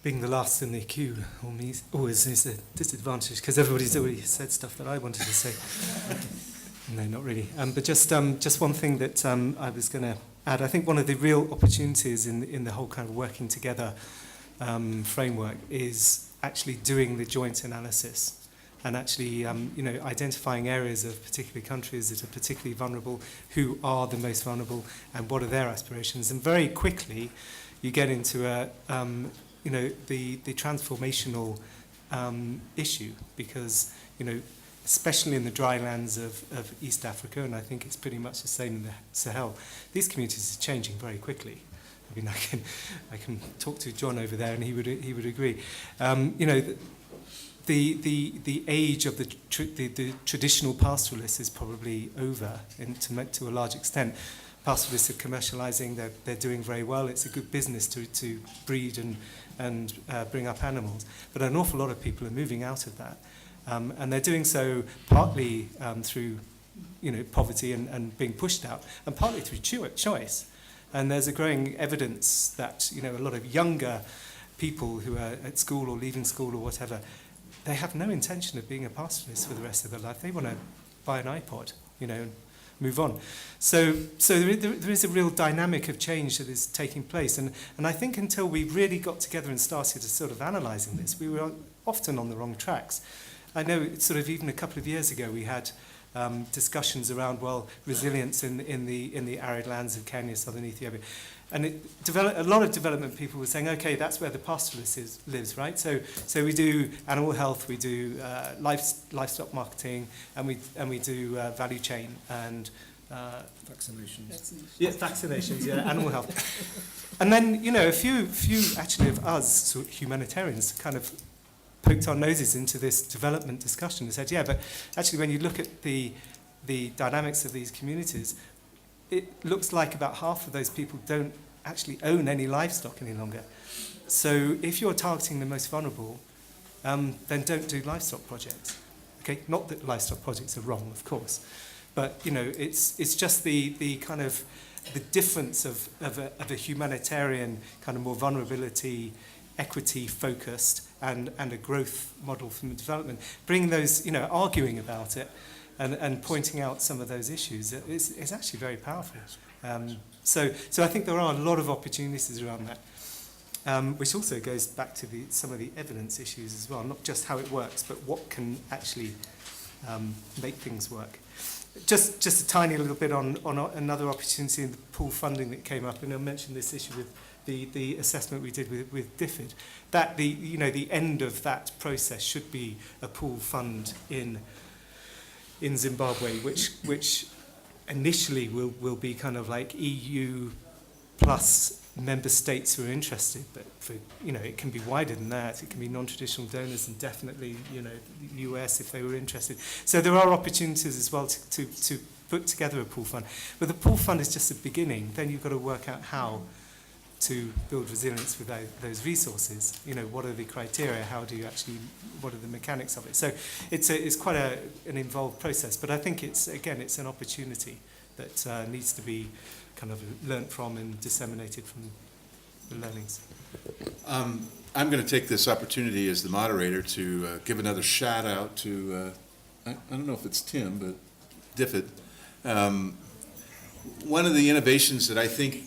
being the last in the queue always is a disadvantage because everybody's already said stuff that I wanted to say. No, not really. But just one thing that I was going to add. I think one of the real opportunities in the whole kind of working together framework is actually doing the joint analysis and actually identifying areas of particular countries that are particularly vulnerable, who are the most vulnerable, and what are their aspirations. And very quickly, you get into the transformational issue because especially in the dry lands of East Africa, and I think it's pretty much the same in the Sahel, these communities are changing very quickly. I mean, I can talk to John over there, and he would agree. The age of the traditional pastoralists is probably over to a large extent. Pastoralists are commercializing; they're doing very well. It's a good business to breed and bring up animals, but an awful lot of people are moving out of that. And they're doing so partly through, poverty and being pushed out, and partly through choice. And there's a growing evidence that, a lot of younger people who are at school or leaving school or whatever, they have no intention of being a pastoralist for the rest of their life. They want to buy an iPod, and move on. So there is a real dynamic of change that is taking place. And I think until we really got together and started to sort of analysing this, we were often on the wrong tracks. I know sort of even a couple of years ago we had discussions around, resilience in the arid lands of Kenya, southern Ethiopia. And a lot of development people were saying, okay, that's where the pastoralist lives, right? So we do animal health, we do livestock marketing, and we do value chain and vaccinations. Yeah, vaccinations, yeah, animal health. And then, a few actually of us sort of humanitarians kind of poked our noses into this development discussion and said, yeah, but actually when you look at the dynamics of these communities, it looks like about half of those people don't actually own any livestock any longer. So if you're targeting the most vulnerable, then don't do livestock projects. Okay, not that livestock projects are wrong, of course, but it's just the kind of the difference of a humanitarian kind of more vulnerability, equity focused, and a growth model from development. Bringing those, arguing about it, and pointing out some of those issues is actually very powerful. So I think there are a lot of opportunities around that, which also goes back to some of the evidence issues as well, not just how it works, but what can actually make things work. Just a tiny little bit on another opportunity in the pool funding that came up, and I mentioned this issue with the assessment we did with DFID, that the end of that process should be a pool fund in Zimbabwe, which initially will be kind of like EU plus member states who are interested, but it can be wider than that. It can be non-traditional donors and definitely the US if they were interested. So there are opportunities as well to put together a pool fund. But the pool fund is just a beginning. Then you've got to work out how to build resilience without those resources. What are the criteria? What are the mechanics of it? So it's quite an involved process, but I think it's an opportunity that needs to be kind of learnt from and disseminated from the learnings. I'm going to take this opportunity as the moderator to give another shout out to, I don't know if it's Tim, but DFID. One of the innovations that I think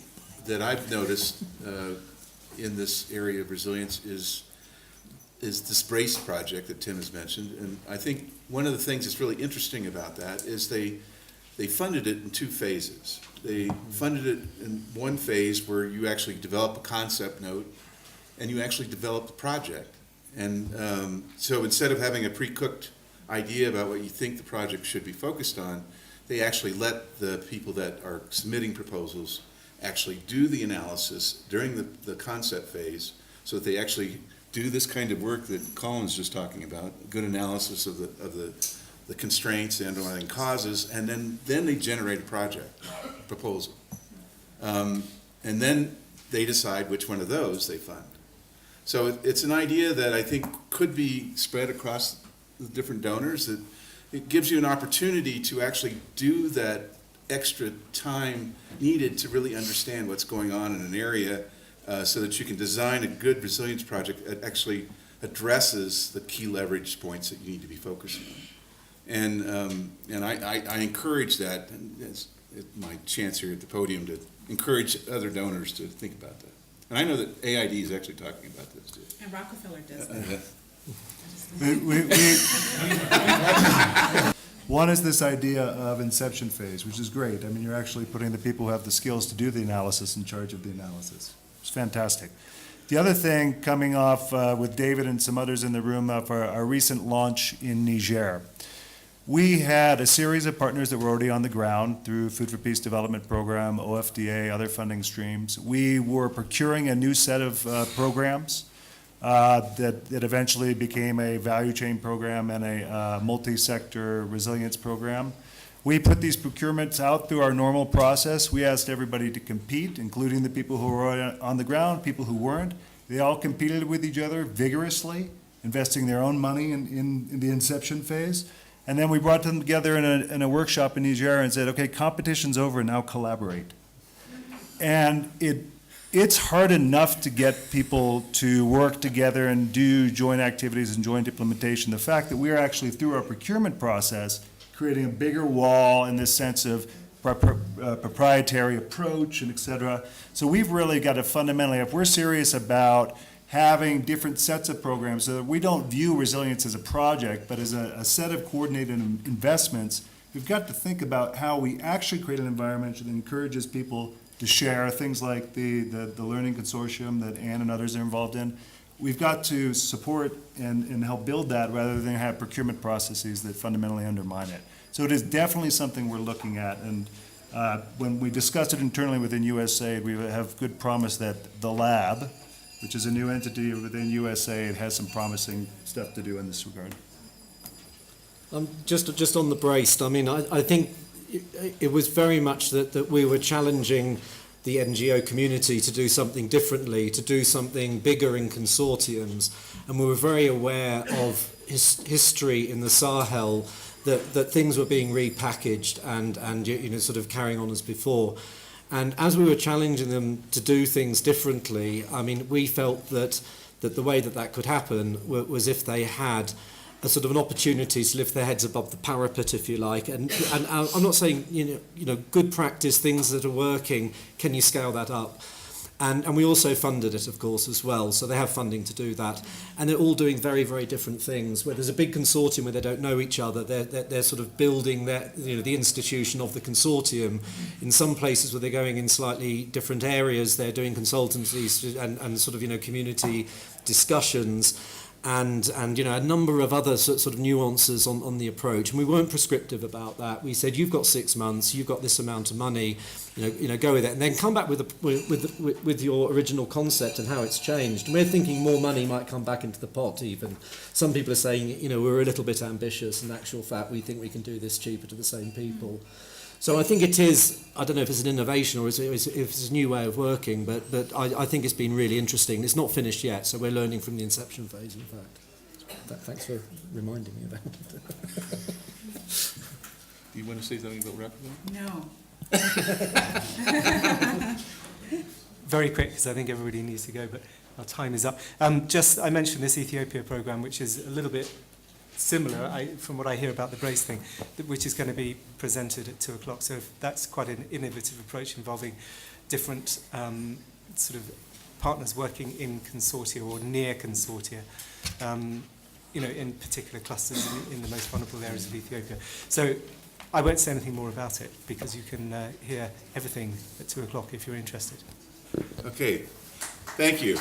that I've noticed in this area of resilience is this BRACE project that Tim has mentioned. And I think one of the things that's really interesting about that is they funded it in two phases. They funded it in one phase where you actually develop a concept note and you actually develop the project. And so instead of having a pre-cooked idea about what you think the project should be focused on, they actually let the people that are submitting proposals actually do the analysis during the concept phase, so that they actually do this kind of work that Colin's just talking about, good analysis of the constraints, the underlying causes, and then they generate a project proposal. And then they decide which one of those they fund. So it's an idea that I think could be spread across the different donors, that it gives you an opportunity to actually do that extra time needed to really understand what's going on in an area so that you can design a good resilience project that actually addresses the key leverage points that you need to be focusing on. And I encourage that, and it's my chance here at the podium to encourage other donors to think about that. And I know that AID is actually talking about this too. And Rockefeller does that. One is this idea of inception phase, which is great. I mean, you're actually putting the people who have the skills to do the analysis in charge of the analysis. It's fantastic. The other thing, coming off with David and some others in the room, of our recent launch in Niger. We had a series of partners that were already on the ground through Food for Peace Development Program, OFDA, other funding streams. We were procuring a new set of programs that eventually became a value chain program and a multi-sector resilience program. We put these procurements out through our normal process. We asked everybody to compete, including the people who were on the ground, people who weren't. They all competed with each other vigorously, investing their own money in the inception phase. And then we brought them together in a workshop in Niger and said, okay, competition's over, now collaborate. And it's hard enough to get people to work together and do joint activities and joint implementation. The fact that we are actually, through our procurement process, creating a bigger wall in this sense of proprietary approach and et cetera. So we've really got to fundamentally, if we're serious about having different sets of programs so that we don't view resilience as a project, but as a set of coordinated investments, we've got to think about how we actually create an environment that encourages people to share things like the Learning Consortium that Anne and others are involved in. We've got to support and help build that rather than have procurement processes that fundamentally undermine it. So it is definitely something we're looking at. And when we discussed it internally within USAID, we have good promise that the lab, which is a new entity within USAID, has some promising stuff to do in this regard. Just on the braced, I mean, I think it was very much that we were challenging the NGO community to do something differently, to do something bigger in consortiums, and we were very aware of history in the Sahel, that things were being repackaged and you know, sort of carrying on as before. And as we were challenging them to do things differently, I mean, we felt that the way that could happen was if they had a sort of an opportunity to lift their heads above the parapet, if you like. And I'm not saying, you know, good practice, things that are working, can you scale that up? And we also funded it, of course, as well. So they have funding to do that. And they're all doing very, very different things. Where there's a big consortium where they don't know each other, they're sort of building their, you know, the institution of the consortium. In some places where they're going in slightly different areas, they're doing consultancies and sort of, you know, community discussions. And you know, a number of other sort of nuances on the approach, and we weren't prescriptive about that. We said, you've got 6 months, you've got this amount of money, you know, go with it, and then come back with your original concept and how it's changed. And we're thinking more money might come back into the pot. Even some people are saying, you know, we're a little bit ambitious. In actual fact, we think we can do this cheaper to the same people. So I think it is, I don't know if it's an innovation or if it's a new way of working, but I think it's been really interesting. It's not finished yet, so we're learning from the inception phase, in fact. Thanks for reminding me about it. Do you want to say something about No. Very quick, because I think everybody needs to go, but our time is up. I mentioned this Ethiopia program, which is a little bit similar, from what I hear about the BRACE thing, which is going to be presented at 2 o'clock. So that's quite an innovative approach involving different sort of partners working in consortia or near consortia, you know, in particular clusters in the most vulnerable areas of Ethiopia. So I won't say anything more about it because you can hear everything at 2 o'clock if you're interested. Okay, thank you.